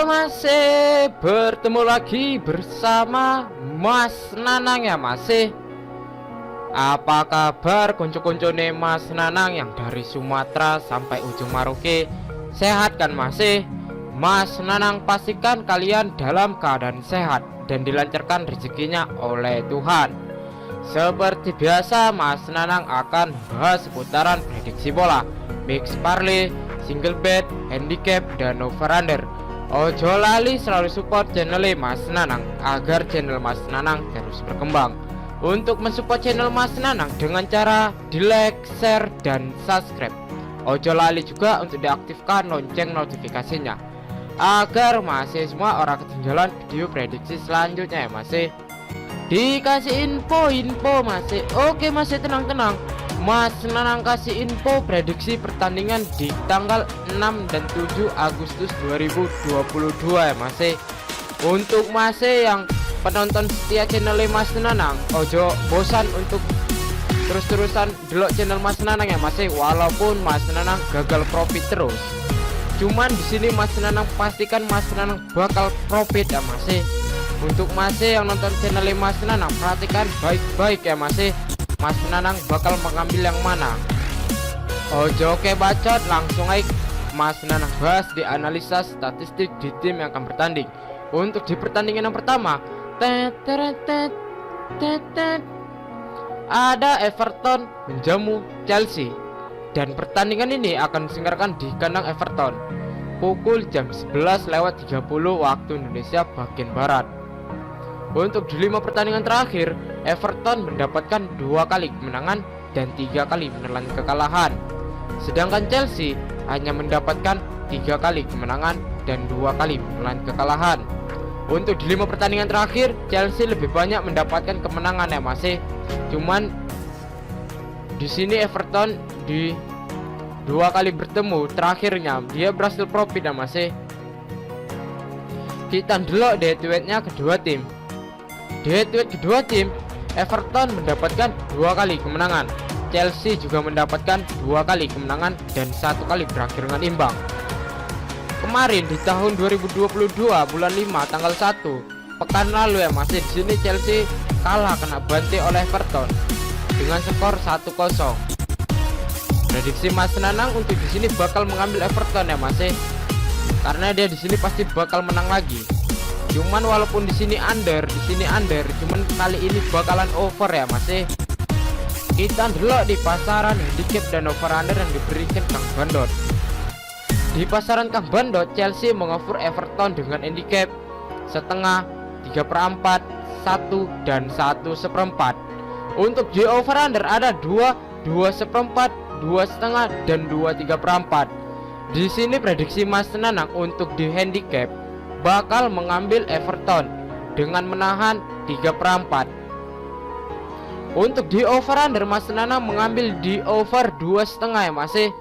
Halo, masih bertemu lagi bersama Mas Nanang ya masih. Apa kabar konco-koncone Mas Nanang yang dari Sumatera sampai ujung Maroke? Sehat kan masih? Mas Nanang pastikan kalian dalam keadaan sehat dan dilancarkan rezekinya oleh Tuhan. Seperti biasa, Mas Nanang akan bahas seputaran prediksi bola, mix parlay, single bet, handicap, dan over-under. Ojo lali selalu support channel Mas Nanang agar channel Mas Nanang terus berkembang. Untuk mensupport channel Mas Nanang dengan cara di like, share, dan subscribe. Ojo lali juga untuk diaktifkan lonceng notifikasinya agar masih semua orang ketinggalan video prediksi selanjutnya ya masih. Dikasih info masih. Oke masih, tenang-tenang. Mas Nanang kasih info prediksi pertandingan di tanggal 6 dan 7 Agustus 2022 ya masih. Untuk masih yang penonton setia channel Mas Nanang, ojo bosan untuk terus-terusan delok channel Mas Nanang ya masih. Walaupun Mas Nanang gagal profit terus, cuman di sini Mas Nanang pastikan Mas Nanang bakal profit ya masih. Untuk masih yang nonton channel Mas Nanang, perhatikan baik-baik ya masih. Mas Nanang bakal mengambil yang mana? Ojo ke bacot, langsung aja Mas Nanang bahas di analisa statistik di tim yang akan bertanding. Untuk di pertandingan yang pertama, ada Everton menjamu Chelsea, dan pertandingan ini akan disenggarkan di kandang Everton pukul jam 11:30 waktu Indonesia bagian barat. Untuk di 5 pertandingan terakhir, Everton mendapatkan 2 kali kemenangan dan 3 kali menelan kekalahan. Sedangkan Chelsea hanya mendapatkan 3 kali kemenangan dan 2 kali menelan kekalahan. Untuk di 5 pertandingan terakhir, Chelsea lebih banyak mendapatkan kemenangan ya masih. Cuman di sini Everton di 2 kali bertemu terakhirnya dia berhasil profit ya masih. Kita delok deh tweetnya kedua tim. Di head-to-head kedua tim, Everton mendapatkan 2 kali kemenangan, Chelsea juga mendapatkan 2 kali kemenangan dan 1 kali berakhir dengan imbang. Kemarin di tahun 2022 bulan 5 tanggal 1 pekan lalu ya masih, di sini Chelsea kalah kena bantai oleh Everton dengan skor 1-0. Prediksi Mas Nanang untuk di sini bakal mengambil Everton ya masih, karena dia di sini pasti bakal menang lagi. Cuman walaupun di sini under, cuman kali ini bakalan over ya masih. Kita delok di pasaran handicap dan over under yang diberikan Kang Bandot. Di pasaran Kang Bandot, Chelsea mengover Everton dengan handicap setengah, 3/4, 1 dan 1/4. Untuk di over under ada 2, 2/4, 2,5 dan 2/3. Di sini prediksi Mas Nanang untuk di handicap bakal mengambil Everton dengan menahan 3/4. Untuk di over under, Mas Nanang mengambil di over 2,5 ya masih.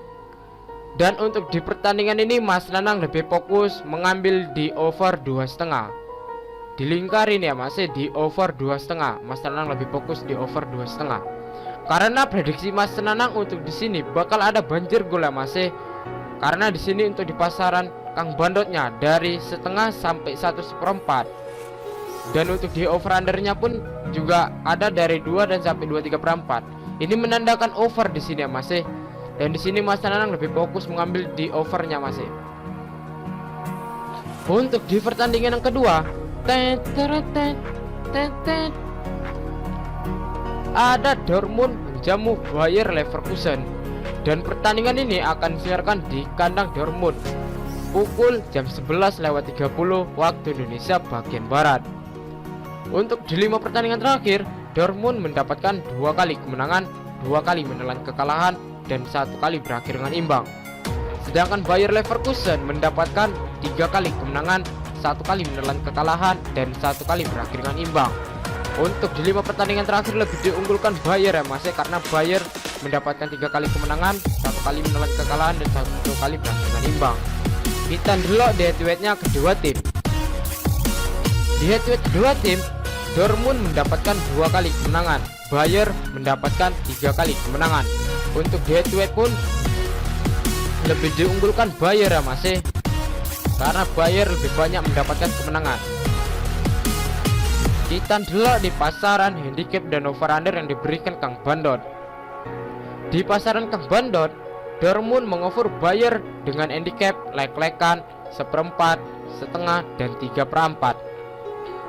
Dan untuk di pertandingan ini Mas Nanang lebih fokus mengambil di over 2,5. Dilingkarin ya masih, di over 2,5. Mas Nanang lebih fokus di over 2,5. Karena prediksi Mas Nanang untuk di sini bakal ada banjir gol ya masih. Karena di sini untuk di pasaran Kang Bandotnya dari setengah sampai 1/4. Dan untuk di over undernya pun juga ada dari 2 dan sampai 2/3. Ini menandakan over di sini ya masih. Dan di sini Mas Nanang lebih fokus mengambil di overnya masih. Untuk di pertandingan yang kedua, ada Dortmund menjamu Bayer Leverkusen, dan pertandingan ini akan disiarkan di kandang Dortmund pukul jam 11:30 waktu Indonesia bagian barat. Untuk di 5 pertandingan terakhir, Dortmund mendapatkan 2 kali kemenangan, 2 kali menelan kekalahan, dan 1 kali berakhir dengan imbang. Sedangkan Bayer Leverkusen mendapatkan 3 kali kemenangan, 1 kali menelan kekalahan, dan 1 kali berakhir dengan imbang. Untuk di 5 pertandingan terakhir lebih diunggulkan Bayer ya masih, karena Bayer mendapatkan 3 kali kemenangan, 1 kali menelan kekalahan, dan 1 kali berakhir dengan imbang. Kita delok di head-to-headnya kedua tim. Di head-to-head kedua tim, Dortmund mendapatkan 2 kali kemenangan, Bayer mendapatkan 3 kali kemenangan. Untuk di head-to-head pun lebih diunggulkan Bayer ya masih, karena Bayer lebih banyak mendapatkan kemenangan. Kita delok di pasaran handicap dan over-under yang diberikan Kang Bandot. Di pasaran Kang Bandot, Dortmund mengoffer Bayer dengan handicap lek-lekan, seperempat, setengah, dan 3/4.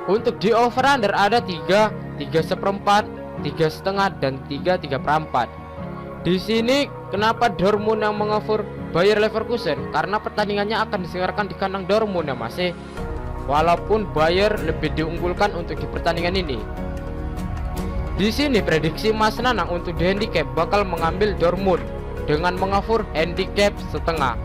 Untuk di over-under ada 3, 3/4, 3/2, dan 3/4. Di sini kenapa Dortmund yang mengoffer Bayer Leverkusen? Karena pertandingannya akan diselenggarakan di kandang Dortmund ya masih. Walaupun Bayer lebih diunggulkan untuk di pertandingan ini. Di sini prediksi Mas Nanang untuk di handicap bakal mengambil Dortmund dengan mengoffer handicap setengah.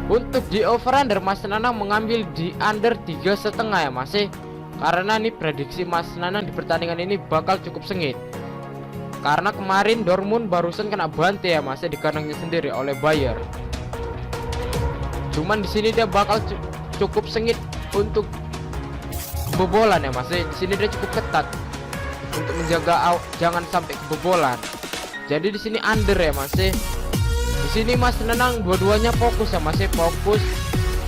Untuk di over-under Mas Nanang mengambil di under 3,5 ya masih. Karena ini prediksi Mas Nanang di pertandingan ini bakal cukup sengit. Karena kemarin Dortmund barusan kena bantai ya masih di kandangnya sendiri oleh Bayer. Cuman di sini dia bakal cukup sengit untuk kebobolan ya masih. Di sini dia cukup ketat untuk menjaga jangan sampai kebobolan. Jadi di sini under ya masih. Di sini Mas Nanang dua-duanya fokus ya masih, fokus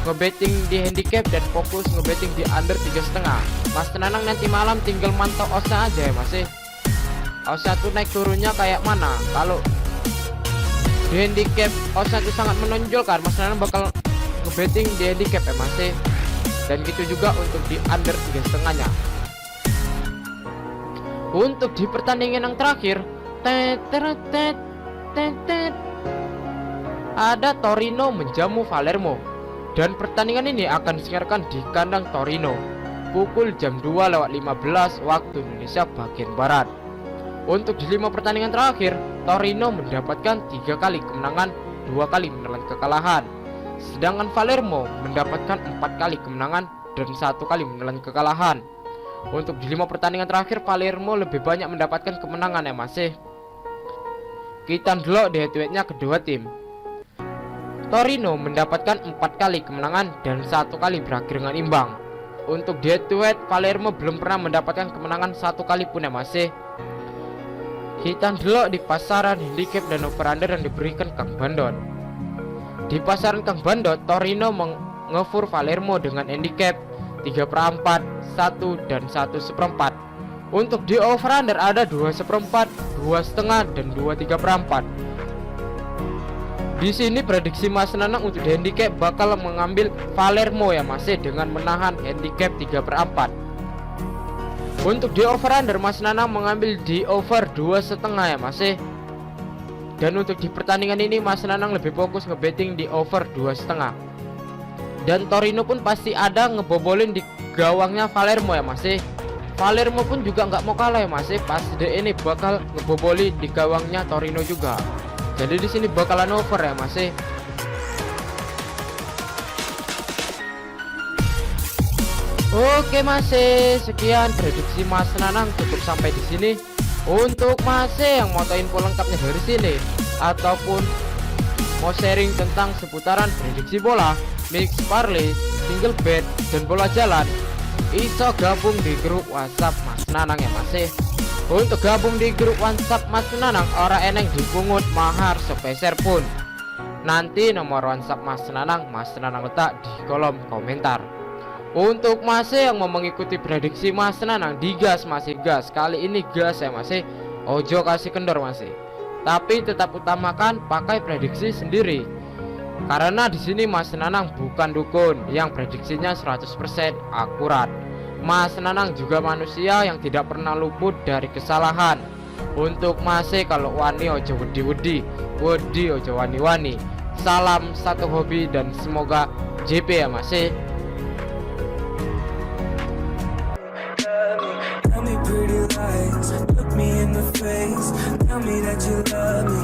ngebetting di handicap dan fokus ngebetting di under 3,5. Mas Nanang nanti malam tinggal mantau oddsnya aja ya masih. Oddsnya tuh naik turunnya kayak mana. Kalau di handicap oddsnya itu sangat menonjol kan, Mas Nanang bakal ngebetting di handicap ya masih. Dan gitu juga untuk di under 3,5 nya. Untuk di pertandingan yang terakhir, ada Torino menjamu Palermo. Dan pertandingan ini akan disiarkan di kandang Torino pukul jam 2:15 waktu Indonesia bagian Barat. Untuk di 5 pertandingan terakhir, Torino mendapatkan 3 kali kemenangan, 2 kali menelan kekalahan. Sedangkan Palermo mendapatkan 4 kali kemenangan dan 1 kali menelan kekalahan. Untuk di 5 pertandingan terakhir, Palermo lebih banyak mendapatkan kemenangan ya masih. Kita delok di head-to-headnya kedua tim. Torino mendapatkan 4 kali kemenangan dan 1 kali berakhir dengan imbang. Untuk di head-to-head, Palermo belum pernah mendapatkan kemenangan 1 kali pun ya masih. Kita delok di pasaran handicap dan over-under yang diberikan Kang Bandot. Di pasaran Kang Bandot, Torino mengoffer Palermo dengan handicap 3/4, 1, dan 1/4. Untuk di over-under ada 2/4, 2,5, dan 2/3. Di sini prediksi Mas Nanang untuk di handicap bakal mengambil Palermo ya masih dengan menahan handicap 3/4. Untuk di over-under Mas Nanang mengambil di over 2,5 ya masih. Dan untuk di pertandingan ini Mas Nanang lebih fokus ngebetting di over 2,5. Dan Torino pun pasti ada ngebobolin di gawangnya Palermo ya masih. Palermo pun juga nggak mau kalah ya masih. Pasti ini bakal ngeboboli di gawangnya Torino juga. Jadi di sini bakalan over ya masih. Oke masih, sekian prediksi Mas Nanang cukup sampai di sini. Untuk masih yang mau tahu info lengkapnya dari sini ataupun mau sharing tentang seputaran prediksi bola, mix parlay, single bet, dan bola jalan, iso gabung di grup WhatsApp Mas Nanang ya masih. Untuk gabung di grup WhatsApp Mas Nanang ora eneng dipungut mahar sepeser pun. Nanti nomor WhatsApp Mas Nanang letak di kolom komentar. Untuk masih yang mau mengikuti prediksi Mas Nanang, digas masih gas. Kali ini gas ya masih. Ojo kasih kendor masih. Tapi tetap utamakan pakai prediksi sendiri. Karena di sini Mas Nanang bukan dukun yang prediksinya 100% akurat. Mas Nanang juga manusia yang tidak pernah luput dari kesalahan. Untuk masih kalau wani ojo wedi ojo wani. Salam satu hobi dan semoga JP ya masih. Tell me pretty lies, look me in the face. Tell me that you love me.